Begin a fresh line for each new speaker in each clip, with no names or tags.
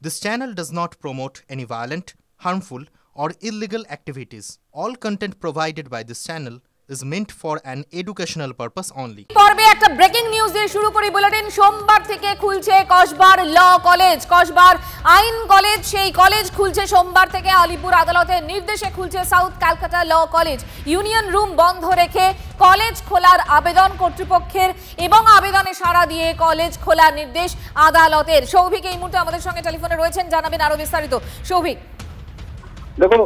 This channel does not promote any violent, harmful, or illegal activities. All content provided by this channel is meant for an educational purpose only.
পর্বে একটা breaking news দিয়ে শুরু করি bulletin. সোমবার থেকে খুলছে কসবার law college, কসবার আইন college. সেই কলেজ খুলছে সোমবার থেকে। আলিপুর আদালতের নির্দেশে খুলছে south Calcutta law college. Union room বন্ধ রেখে কলেজ খোলার আবেদন কর্তৃপক্ষের এবং আবেদনে সাড়া দিয়ে কলেজ খোলার নির্দেশ আদালতের। সৌভিক এই মুহূর্তে আমাদের সঙ্গে টেলিফোনে রয়েছেন, জানাবেন আরো বিস্তারিত। সৌভিক,
দেখো,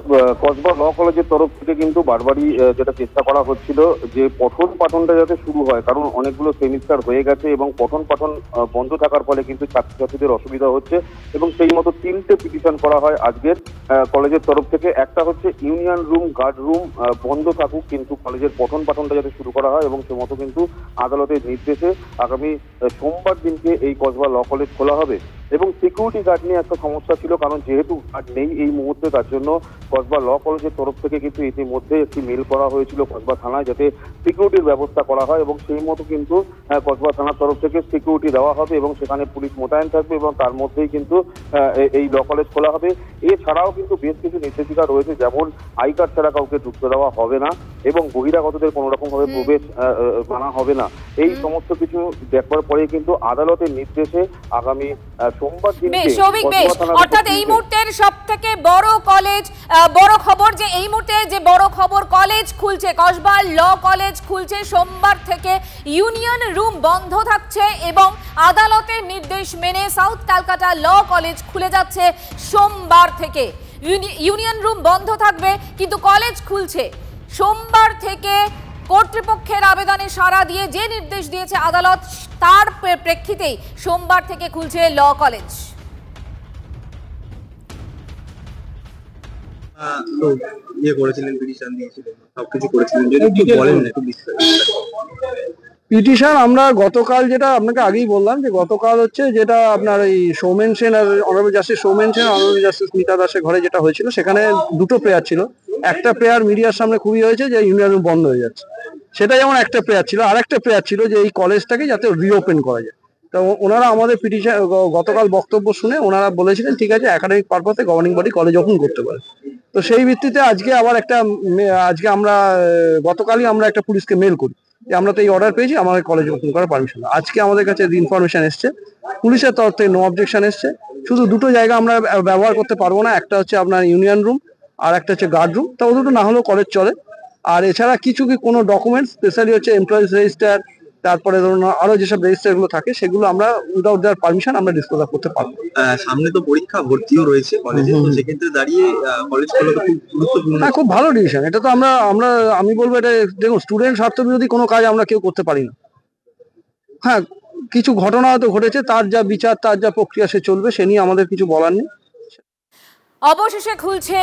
কসবা ল কলেজের তরফ থেকে কিন্তু বারবারই যেটা চেষ্টা করা হচ্ছিল যে পঠন পাঠনটা যাতে শুরু হয়, কারণ অনেকগুলো সেমিস্টার হয়ে গেছে এবং পঠন পাঠন বন্ধ থাকার ফলে কিন্তু ছাত্রছাত্রীদের অসুবিধা হচ্ছে এবং সেই মতো 3টে পিটিশন করা হয় আজকের কলেজের তরফ থেকে। একটা হচ্ছে ইউনিয়ন রুম, গার্ড রুম বন্ধ থাকুক, কিন্তু কলেজের পঠন পাঠনটা যাতে শুরু করা হয় এবং সে মতো কিন্তু আদালতের নির্দেশে আগামী সোমবার দিনকে এই কসবা ল কলেজ খোলা হবে। এবং সিকিউরিটি গার্ড নিয়ে একটা সমস্যা ছিল, কারণ যেহেতু গার্ড নেই এই মুহূর্তে, তার জন্য কসবা ল কলেজের তরফ থেকে কিন্তু ইতিমধ্যে একটি মেল করা হয়েছিল কসবা থানায় যাতে সিকিউরিটির ব্যবস্থা করা হয় এবং সেই মতো কিন্তু কসবা থানার তরফ থেকে সিকিউরিটি দেওয়া হবে এবং সেখানে পুলিশ মোতায়েন থাকবে এবং তার মধ্যেই কিন্তু এই ল কলেজ খোলা হবে। এছাড়াও কিন্তু বেশ কিছু নির্দেশিকা রয়েছে, যেমন আই কার্ড ছাড়া কাউকে ঢুকতে দেওয়া হবে না এবং বহিরাগতদের কোনো রকম ভাবে প্রবেশ মানা হবে না। এই সমস্ত কিছু দেখবার পরে কিন্তু আদালতের নির্দেশে আগামী সোমবার দিন
অর্থাৎ এই মুহূর্তের সবথেকে বড় কলেজ, বড় খবর যে এই মুহূর্তে যে বড় খবর, কলেজ খুলছে, কসবা ল কলেজ খুলছে সোমবার থেকে। ইউনিয়ন রুম বন্ধ থাকছে এবং আদালতের নির্দেশ মেনে সাউথ ক্যালকাটা ল কলেজ খুলে যাচ্ছে সোমবার থেকে। ইউনিয়ন রুম বন্ধ থাকবে কিন্তু কলেজ খুলছে সোমবার থেকে। কর্তৃপক্ষের আবেদনে সাড়া দিয়ে যে নির্দেশ দিয়েছে আদালত, তার প্রেক্ষিতেই সোমবার থেকে খুলছে ল কলেজ।
পিটিশন আমরা গতকাল, যেটা আপনাকে আগেই বললাম যে গতকাল হচ্ছে যেটা আপনার এই সৌমেন সেন আর honourable justice Soumen Sen, honourable justice Mita দাসের ঘরে যেটা হয়েছিল, সেখানে দুটো প্রেয়ার ছিল। একটা প্রেয়ার মিডিয়ার সামনে খুবই হয়েছে যে ইউনিয়ন রুম বন্ধ হয়ে যাচ্ছে, সেটা যেমন একটা প্রেয়ার ছিল। আর একটা প্রেয়ার ছিল যে এই কলেজটাকে যাতে রিওপেন করা যায়। তো ওনারা আমাদের পিটিশন গতকাল বক্তব্য শুনে ওনারা বলেছিলেন ঠিক আছে, একাডেমিক পারপাসে গভর্নিং বডি কলেজ ওপেন করতে পারে। তো সেই ভিত্তিতে আজকে আমরা গতকালই আমরা একটা পুলিশকে মেল করি যে আমরা তো এই অর্ডার পেয়েছি, আমাদের কলেজ ওপেন করার পারমিশন। আজকে আমাদের কাছে ইনফরমেশন এসছে, পুলিশের তরফ থেকে নো অবজেকশন এসছে। শুধু দুটো জায়গা আমরা ব্যবহার করতে পারবো না, একটা হচ্ছে আপনার ইউনিয়ন রুম আর একটা হচ্ছে গার্ড রুম। তো দুটো না হলেও কলেজ চলে। আর এছাড়া কোনো ডকুমেন্টস, স্পেশালি হচ্ছে এমপ্লয়িজ রেজিস্টার, তারপরে ধরুন আরো যেসব রেজিস্টার গুলো থাকে, সেগুলো আমরা উইদাউট দেয়ার পারমিশন আমরা ডিসপোজ করতে পারবো।
সামনে তো পরীক্ষা, ভর্তিও রয়েছে কলেজে, তো সেক্ষেত্রে দাঁড়িয়ে কলেজ খোলা তো খুব গুরুত্বপূর্ণ।
হ্যাঁ, খুব ভালো ডিসিশন এটা। তো আমি বলবো এটা, দেখুন, স্টুডেন্ট স্বার্থ বিরোধী কোনো কাজ আমরা কেউ করতে পারি না। হ্যাঁ, কিছু ঘটনা হয়তো ঘটেছে, তার যা বিচার, তার যা প্রক্রিয়া সে চলবে, সে নিয়ে আমাদের কিছু বলার নেই।
অবশেষে খুলছে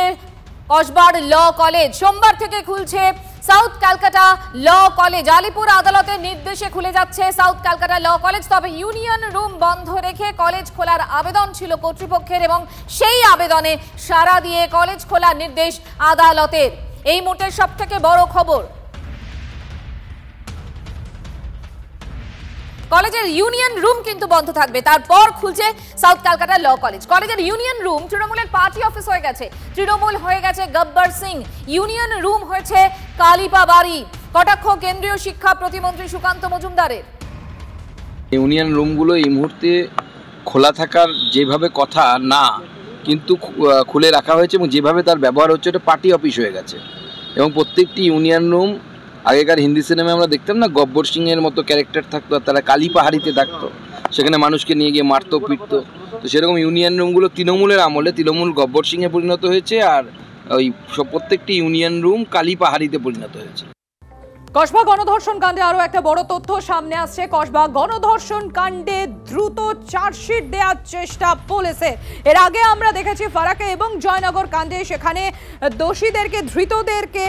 কসবার ল কলেজ, সোমবার থেকে খুলছে south Calcutta law college. Alipur আদালতের নির্দেশে খুলে যাচ্ছে সাউথ ক্যালকাটা ল কলেজ। তবে ইউনিয়ন রুম বন্ধ রেখে কলেজ খোলার আবেদন ছিল কর্তৃপক্ষের এবং সেই আবেদনে সাড়া দিয়ে কলেজ খোলার নির্দেশ আদালতের। এই মুহূর্তের সবথেকে বড় খবর, কলেজের ইউনিয়ন রুম কিন্তু বন্ধ থাকবে, তারপর খুলছে সাউথ ক্যালকাটা ল কলেজ। কলেজের ইউনিয়ন রুম তৃণমূলের পার্টি অফিস হয়ে গেছে, তৃণমূল হয়ে গেছে গব্বর সিং। ইউনিয়ন রুম হয়েছে কালিপা বাড়ি। কটাক্ষ কেন্দ্রীয় শিক্ষা প্রতিমন্ত্রী সুকান্ত মজুমদারের।
ইউনিয়ন রুমগুলো এই মুহূর্তে খোলা থাকার যেভাবে কথা না, কিন্তু খুলে রাখা হয়েছে এবং যেভাবে তার ব্যবহার হচ্ছে, এটা পার্টি অফিস হয়ে গেছে। এবং প্রত্যেকটি ইউনিয়ন রুম, আগেকার হিন্দি সিনেমায় আমরা দেখতাম না, গব্বর সিংয়ের মতো ক্যারেক্টার থাকতো আর তারা কালী পাহাড়িতে থাকতো, সেখানে মানুষকে নিয়ে গিয়ে মারতো পিটতো। তো সেরকম ইউনিয়ন রুমগুলো তৃণমূলের আমলে তৃণমূল গব্বর সিংয়ে পরিণত হয়েছে আর ওই প্রত্যেকটি ইউনিয়ন রুম কালী পাহাড়িতে পরিণত হয়েছে।
কসবা গণধর্ষণ কাণ্ডে আরো একটা বড় তথ্য সামনে আসছে। কসবা গণধর্ষণ কাণ্ডে দ্রুত চার্জশিট দেওয়ার চেষ্টা পুলিশের। এর আগে আমরা দেখেছি ফারাক্কা এবং জয়নগর কাণ্ডে, সেখানে দোষীদেরকে, ধৃতদেরকে,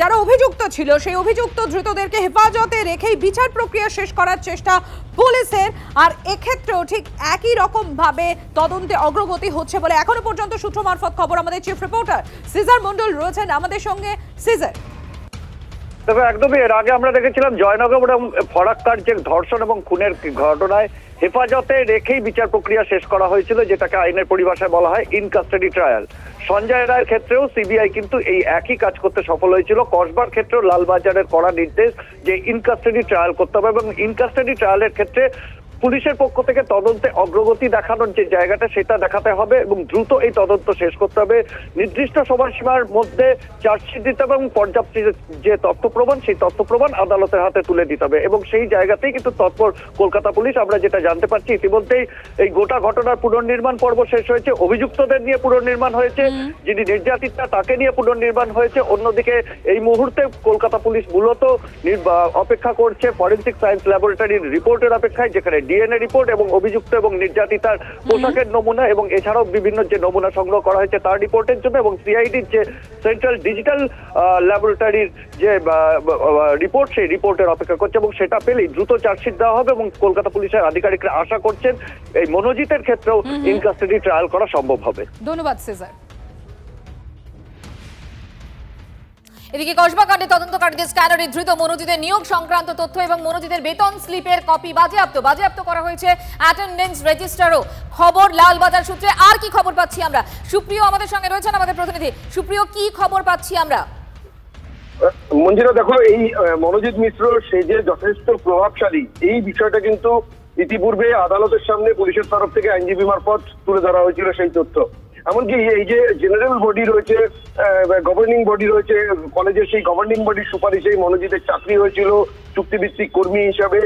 যারা অভিযুক্ত ছিল সেই অভিযুক্ত ধৃতদেরকে হেফাজতে রেখেই বিচার প্রক্রিয়া শেষ করার চেষ্টা পুলিশের। আর এক্ষেত্রেও ঠিক একই রকম ভাবে তদন্তে অগ্রগতি হচ্ছে বলে এখনো পর্যন্ত সূত্র মারফত খবর। আমাদের চিফ রিপোর্টার সিজার মন্ডল রয়েছেন আমাদের সঙ্গে। সিজার,
তবে একদমই এর আগে আমরা দেখেছিলাম জয়নগর এবং ফরাক্কার যে ধর্ষণ এবং খুনের ঘটনায় হেফাজতে রেখেই বিচার প্রক্রিয়া শেষ করা হয়েছিল, যেটাকে আইনের পরিভাষায় বলা হয় ইন কাস্টাডি ট্রায়াল। সঞ্জয় রায়ের ক্ষেত্রেও সিবিআই কিন্তু এই একই কাজ করতে সফল হয়েছিল। কসবার ক্ষেত্রেও লালবাজারের কড়া নির্দেশ যে ইন কাস্টাডি ট্রায়াল করতে হবে এবং ইন কাস্টাডি ট্রায়ালের ক্ষেত্রে পুলিশের পক্ষ থেকে তদন্তে অগ্রগতি দেখানোর যে জায়গাটা সেটা দেখাতে হবে এবং দ্রুত এই তদন্ত শেষ করতে হবে। নির্দিষ্ট সময়সীমার মধ্যে চার্জশিট দিতে হবে এবং পর্যাপ্ত যে তথ্য প্রমাণ সেই তথ্য প্রমাণ আদালতের হাতে তুলে দিতে হবে এবং সেই জায়গাতেই কিন্তু তৎপর কলকাতা পুলিশ। আমরা যেটা জানতে পারছি ইতিমধ্যেই এই গোটা ঘটনার পুনর্নির্মাণ পর্ব শেষ হয়েছে, অভিযুক্তদের নিয়ে পুনর্নির্মাণ হয়েছে, যিনি নির্যাতিতা তাকে নিয়ে পুনর্নির্মাণ হয়েছে। অন্যদিকে এই মুহূর্তে কলকাতা পুলিশ মূলত অপেক্ষা করছে ফরেনসিক সায়েন্স ল্যাবরেটরির রিপোর্টের অপেক্ষায়, যেখানে ডিএনএ রিপোর্ট এবং অভিযুক্ত এবং নির্যাতিতার পোশাকের নমুনা এবং এছাড়াও বিভিন্ন যে নমুনা সংগ্রহ করা হয়েছে তার রিপোর্টের জন্য এবং সিআইডির যে সেন্ট্রাল ডিজিটাল ল্যাবরেটরির যে রিপোর্ট সেই রিপোর্টের অপেক্ষা করছে এবং সেটা পেলেই দ্রুত চার্জশিট দেওয়া হবে এবং কলকাতা পুলিশের আধিকারিকরা আশা করছেন এই মনোজিতের ক্ষেত্রেও ইন কাস্টাডি ট্রায়াল করা সম্ভব হবে।
ধন্যবাদ সিজার।
এদিকে কসবা কাণ্ডে তদন্তকারীদের স্ক্যানারে ধৃত মনোজিতের নিয়োগ সংক্রান্ত তথ্য এবং মনোজিতের বেতন স্লিপের কপি বাজেয়াপ্ত করা হয়েছে অ্যাটেন্ডেন্স রেজিস্টারও। খবর লালবাজার সূত্রে। আর কি খবর পাচ্ছি আমরা? সুপ্রিয় আমাদের সঙ্গে রয়েছেন, আমাদের প্রতিনিধি। সুপ্রিয়, কি খবর পাচ্ছি আমরা?
মঞ্জিরা, দেখো, এই মনোজিৎ মিশ্র সে যে যথেষ্ট প্রভাবশালী এই বিষয়টা কিন্তু ইতিপূর্বে আদালতের সামনে পুলিশের তরফ থেকে আইনজীবী মারফত তুলে ধরা হয়েছিল সেই তথ্য। এমনকি এই যে জেনারেল বডি রয়েছে, গভর্নিং বডি রয়েছে কলেজের, সেই গভর্নিং বডির সুপারিশেই মনোজিতের চাকরি হয়েছিল চুক্তিভিত্তিক কর্মী হিসাবে।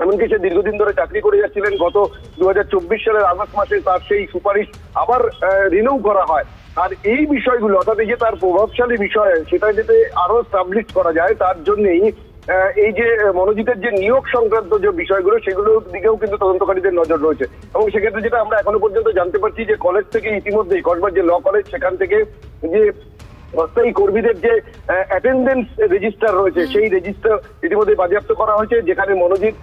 এমনকি সে দীর্ঘদিন ধরে চাকরি করে যাচ্ছিলেন। গত 2024 সালের আগস্ট মাসে তার সেই সুপারিশ আবার রিনিউ করা হয়। আর এই বিষয়গুলো, অর্থাৎ এই যে তার প্রভাবশালী বিষয়, সেটা যাতে আরো স্টাবলিশ করা যায় তার জন্যই এই যে মনোজিতের যে নিয়োগ সংক্রান্ত যে বিষয়গুলো সেগুলোর দিকেও কিন্তু তদন্তকারীদের নজর রয়েছে। এবং সেক্ষেত্রে যেটা আমরা এখনো পর্যন্ত জানতে পারছি যে কলেজ থেকে ইতিমধ্যেই কসবার যে ল কলেজ সেখান থেকে যে অস্থায়ী কর্মীদের যে অ্যাটেন্ডেন্স রেজিস্টার রয়েছে সেই রেজিস্টার ইতিমধ্যে বাজেয়াপ্ত করা হয়েছে, যেখানে মনোজিৎ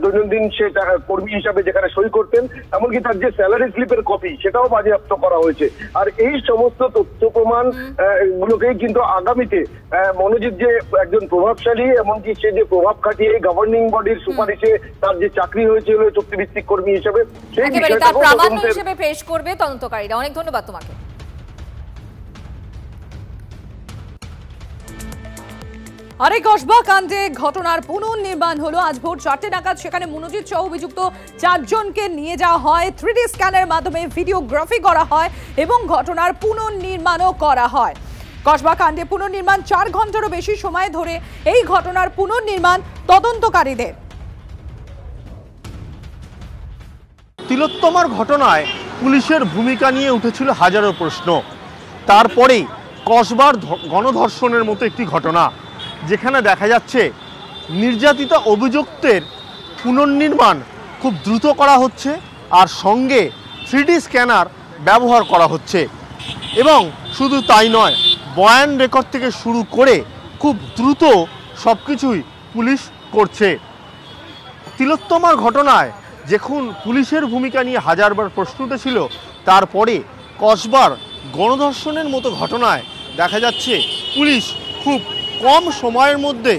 দৈনন্দিন সে কর্মী হিসাবে যেখানে সই করতেন, এমনকি তার যে স্যালারি স্লিপের কপি সেটাও বাজেয়াপ্ত করা হয়েছে। আর এই সমস্ত তথ্য প্রমাণ গুলোকেই কিন্তু আগামীতে মনোজিৎ যে একজন প্রভাবশালী, এমনকি সে যে প্রভাব খাটিয়ে গভর্নিং বডির সুপারিশে তার যে চাকরি হয়েছিল চুক্তিভিত্তিক কর্মী হিসেবে, সেই
বিষয়টা পেশ করবে তদন্তকারীরা। অনেক ধন্যবাদ তোমাকে।
আরে কসবা কাণ্ডে ঘটনার পুনর্নির্মাণ হলো আজ ভোর 4টে নাগাদ। সেখানে মনোজিৎ সহ অভিযুক্ত 4 জনকে নিয়ে যাওয়া হয়, 3D স্ক্যানের মাধ্যমে ভিডিওগ্রাফি করা হয় এবং ঘটনার পুনর্নির্মাণও করা হয়। কসবা কাণ্ডে পুনর্নির্মাণ 4 ঘন্টারও বেশি সময় ধরে এই ঘটনার পুনর্নির্মাণ তদন্তকারীদের।
তিলোত্তমার ঘটনায় পুলিশের ভূমিকা নিয়ে উঠেছিল হাজারো প্রশ্ন। তারপরেই কসবার গণধর্ষণের মতো একটি ঘটনা, যেখানে দেখা যাচ্ছে নির্যাতিতা অভিযুক্তের পুনর্নির্মাণ খুব দ্রুত করা হচ্ছে আর সঙ্গে 3D স্ক্যানার ব্যবহার করা হচ্ছে। এবং শুধু তাই নয়, বয়ান রেকর্ড থেকে শুরু করে খুব দ্রুত সব কিছুই পুলিশ করছে। তিলোত্তমার ঘটনায় যখন পুলিশের ভূমিকা নিয়ে হাজারবার প্রশ্ন উঠেছিল, তারপরে কসবার গণধর্ষণের মতো ঘটনায় দেখা যাচ্ছে পুলিশ খুব কম সময়ের মধ্যে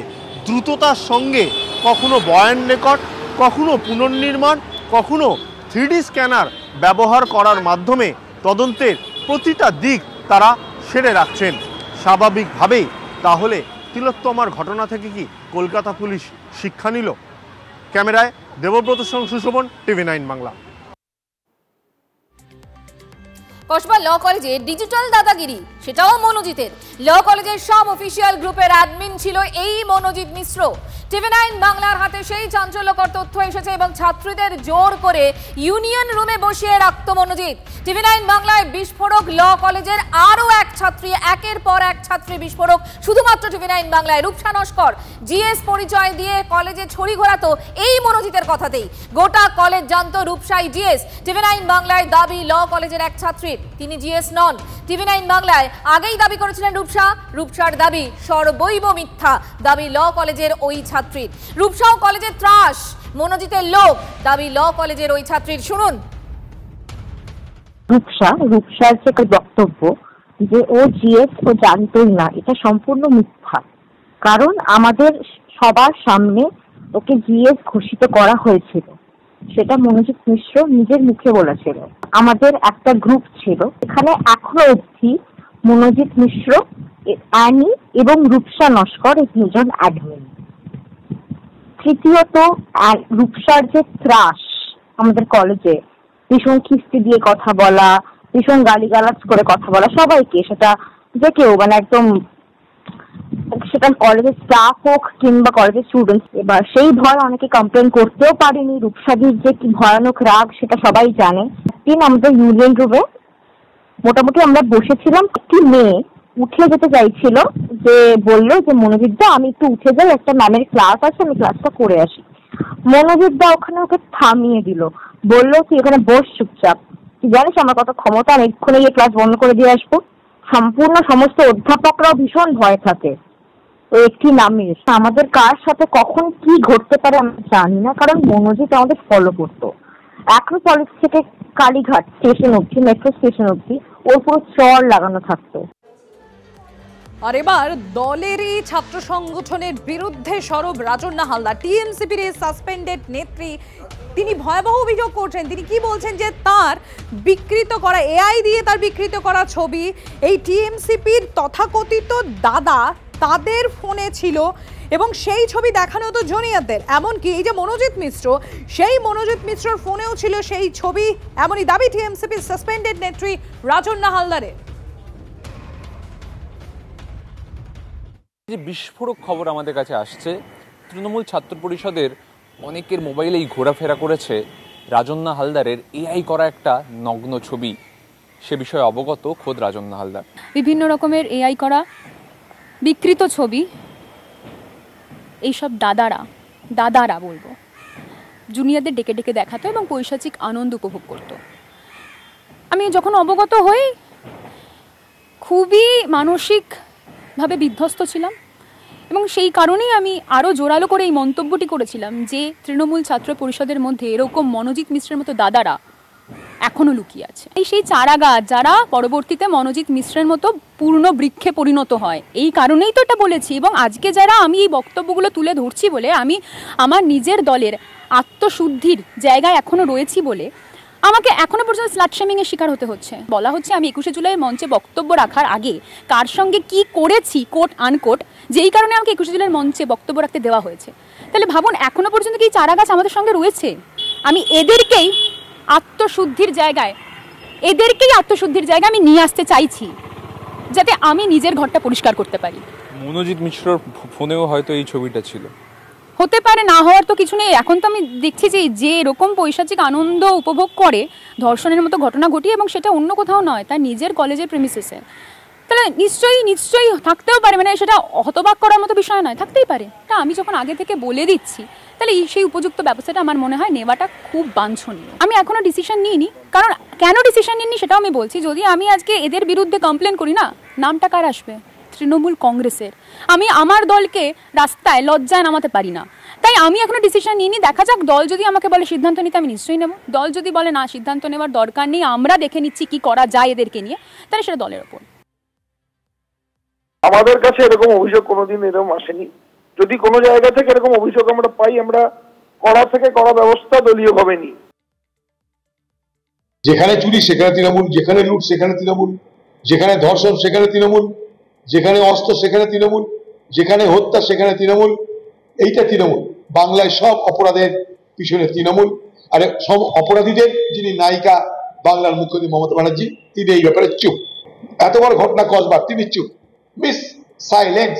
দ্রুততার সঙ্গে কখনো বয়ান রেকর্ড, কখনো পুনর্নির্মাণ, কখনো 3D স্ক্যানার ব্যবহার করার মাধ্যমে তদন্তের প্রতিটা দিক তারা সেরে রাখছেন। স্বাভাবিকভাবেই তাহলে তিলোত্তমার ঘটনা থেকে কি কলকাতা পুলিশ শিক্ষা নিল? ক্যামেরায় দেবব্রত সঙ্গে সুশোভন, TV9 বাংলা।
কসবা ল কলেজে ডিজিটাল দাদাগিরি, সেটাও মনোজিতের। ল কলেজের সব অফিসিয়াল গ্রুপের অ্যাডমিন ছিল এই মনোজিৎ মিশ্র। TV9 বাংলার হাতে সেই চাঞ্চল্যকর তথ্য এসেছে এবং ছাত্রীদের জোর করে ইউনিয়ন রুমে বসিয়ে রাখত মনোজিৎ। TV9 বাংলায় বিস্ফোরক ল কলেজের আরও এক ছাত্রী, একের পর এক ছাত্রী বিস্ফোরক শুধুমাত্র TV9 বাংলায়। রূপসা নস্কর জিএস পরিচয় দিয়ে কলেজে ছড়ি ঘোরাতো এই মনোজিতের কথাতেই। গোটা কলেজ জানত রূপসাই জিএস। TV9 বাংলায় দাবি ল কলেজের এক ছাত্রী তিনি জিএস নন। TV9 বাংলায় আগেই দাবি করেছিলেন রূপসার দাবি সর্বৈব মিথ্যা, দাবি ল কলেজের ওই ছাত্রীর। রূপসাও কলেজের ত্রাস, মনোজিতের লোক, দাবি ল কলেজের ওই ছাত্রীর। শুনুন
রূপসার যে বক্তব্য যে ও জিএস ও জানতোই না, এটা সম্পূর্ণ মিথ্যা। কারণ আমাদের সবার সামনে ওকে জিএস ঘোষিত করা হয়েছিল, সেটা মনোজিৎ মিশ্র নিজের মুখে বলেছিল। আমাদের একটা গ্রুপ ছিল, এখানে এখনো অবধি মনোজিৎ মিশ্র, অ্যানি এবং রূপসা নস্কর এই দুজন অ্যাডমিন। তৃতীয়ত, রূপসার যে ত্রাস আমাদের কলেজে, ভীষণ খিস্তি দিয়ে কথা বলা, ভীষণ গালিগালাজ করে কথা বলা সবাইকে, সেটা যে কেউ মানে একদম, সেটা কলেজের স্টাফ হোক কিংবা কলেজের স্টুডেন্টস। এবার সেই ভয় অনেকে কমপ্লেন করতেও পারেনি। রূপসাদির যে কি ভয়ানক রাগ সেটা সবাই জানে। একদিন আমাদের ইউনিয়ন রুমে মোটামুটি আমরা বসেছিলাম, একটি মেয়ে উঠে যেতে চাইছিল, যে বললো যে মনোজিৎ দা আমি একটু উঠে যাই, একটা ম্যামের ক্লাস আছে, আমি ক্লাসটা করে আসি। মনোজিৎ দা ওখানে ওকে থামিয়ে দিল, বললো তুই এখানে বস চুপচাপ, তুই জানিস আমার কত ক্ষমতা, আমি এক্ষুনি গিয়ে ক্লাস বন্ধ করে দিয়ে আসবো। সম্পূর্ণ সমস্ত অধ্যাপকরাও ভীষণ ভয় থাকে ওই একটি নামের। আমাদের কার সাথে কখন কি ঘটতে পারে আমরা জানি না, কারণ মনোজিৎ আমাদের ফলো করতো। অ্যাক্রোপলিস থেকে কালীঘাট স্টেশন অব্দি, মেট্রো স্টেশন অব্দি ওর পুরো চর লাগানো থাকতো।
আর এবার দলেরই ছাত্র সংগঠনের বিরুদ্ধে সরব রাজন্না হালদার, টিএমসিপির সাসপেন্ডেড নেত্রী। তিনি ভয়াবহ অভিযোগ করছেন। তিনি কি বলছেন যে তার বিকৃত করা, এআই দিয়ে তার বিকৃত করা ছবি এই টিএমসিপির তথাকথিত দাদা তাদের ফোনে ছিল এবং সেই ছবি দেখানো হতো জুনিয়রদের। এমনকি এই যে মনোজিৎ মিশ্র, সেই মনোজিৎ মিশ্রর ফোনেও ছিল সেই ছবি, এমনই দাবি টিএমসিপির সাসপেন্ডেড নেত্রী রাজন্না হালদারের।
যে বিস্ফোরক খবর আমাদের কাছে আসছে, তৃণমূল ছাত্র পরিষদের অনেকের মোবাইলেই ঘোরাফেরা করেছে রাজন্না হালদারের এআই করা একটা নগ্ন ছবি। সে বিষয়ে অবগত খোদ রাজন্না হালদার।
বিভিন্ন রকমের এআই করা বিকৃত ছবি এইসব দাদারা বলবো জুনিয়রদের ডেকে ডেকে দেখাতো এবং পৈশাচিক আনন্দ উপভোগ করত। আমি যখন অবগত হই খুবই মানসিকভাবে বিধ্বস্ত ছিলাম এবং সেই কারণেই আমি আরও জোরালো করে এই মন্তব্যটি করেছিলাম যে তৃণমূল ছাত্র পরিষদের মধ্যে এরকম মনোজিৎ মিশ্রের মতো দাদারা এখনও লুকিয়ে আছে। সেই চারা গাছ যারা পরবর্তীতে মনোজিৎ মিশ্রের মতো পূর্ণ বৃক্ষে পরিণত হয়, এই কারণেই তো এটা বলেছি। এবং আজকে যারা আমি এই বক্তব্যগুলো তুলে ধরছি বলে আমি আমার নিজের দলের আত্মশুদ্ধির জায়গায় এখনও রয়েছি বলে আমাকে এখনো পর্যন্ত স্লাট শেমিংয়ের শিকার হতে হচ্ছে। বলা হচ্ছে আমি 21শে জুলাইয়ের মঞ্চে বক্তব্য রাখার আগে কার সঙ্গে কি করেছি কোট আনকোট, যেই কারণে আমাকে 21শে জুলাইয়ের মঞ্চে বক্তব্য রাখতে দেওয়া হয়েছে। তাহলে ভাবুন এখনো পর্যন্ত কি চারা গাছ আমাদের সঙ্গে রয়েছে। আমি এদেরকেই আত্মশুদ্ধির জায়গায় আমি নিয়ে আসতে চাইছি যাতে আমি নিজের ঘরটা পরিষ্কার করতে পারি।
মনোজিৎ মিশ্রর ফোনেও হয়তো এই ছবিটা ছিল,
হতে পারে, না হওয়ার তো কিছু নেই। এখন তো আমি দেখছি যে এরকম পৈশাচিক আনন্দ উপভোগ করে ধর্ষণের মতো ঘটনা ঘটিয়ে এবং সেটা অন্য কোথাও নয়, তার নিজের কলেজের প্রেমিসেসে, তাহলে নিশ্চয়ই থাকতেও পারে। মানে সেটা হতবাক করার মতো বিষয় নয়, থাকতেই পারে। তা আমি যখন আগে থেকে বলে দিচ্ছি তাহলে সেই উপযুক্ত ব্যবস্থাটা আমার মনে হয় নেওয়াটা খুব বাঞ্ছনীয়। আমি এখনও ডিসিশন নিইনি, কারণ কেন ডিসিশন নিইনি সেটাও আমি বলছি। যদি আমি আজকে এদের বিরুদ্ধে কমপ্লেন করি না, নামটা কার আসবে? তৃণমূল কংগ্রেসের। আমি আমার দলকে রাস্তায় লজ্জায় নামাতে পারি না, তাই আমি এখনো ডিসিশন নিইনি। দেখা যাক, দল যদি আমাকে বলে সিদ্ধান্ত নিতে আমি নিশ্চয়ই নেব। দল যদি বলে না সিদ্ধান্ত নেওয়ার দরকার নেই, আমরা দেখে নিচ্ছি কি করা যায় এদেরকে নিয়ে, তাহলে সেটা দলের ওপর।
আমাদের কাছে এরকম অভিযোগ কোনোদিন এরকম আসেনি। যদি কোনো জায়গা থেকে এরকম অভিযোগ আমরা পাই, আমরা কড়া থেকে কড়া ব্যবস্থা দলীয়ভাবে নিই।
যেখানে চুরি সেখানে তৃণমূল, যেখানে লুট সেখানে তৃণমূল, যেখানে ধর্ষণ সেখানে তৃণমূল, যেখানে অস্ত্র সেখানে তৃণমূল, যেখানে হত্যা সেখানে তৃণমূল। এইটা তৃণমূল। বাংলায় সব অপরাধের পিছনে তৃণমূল। আর সব অপরাধীদের যিনি নায়িকা বাংলার মুখ্যমন্ত্রী মমতা ব্যানার্জি, তিনি এই ব্যাপারে চুপ। এত বড় ঘটনা কসবার তিনি চুপ। Miss silence.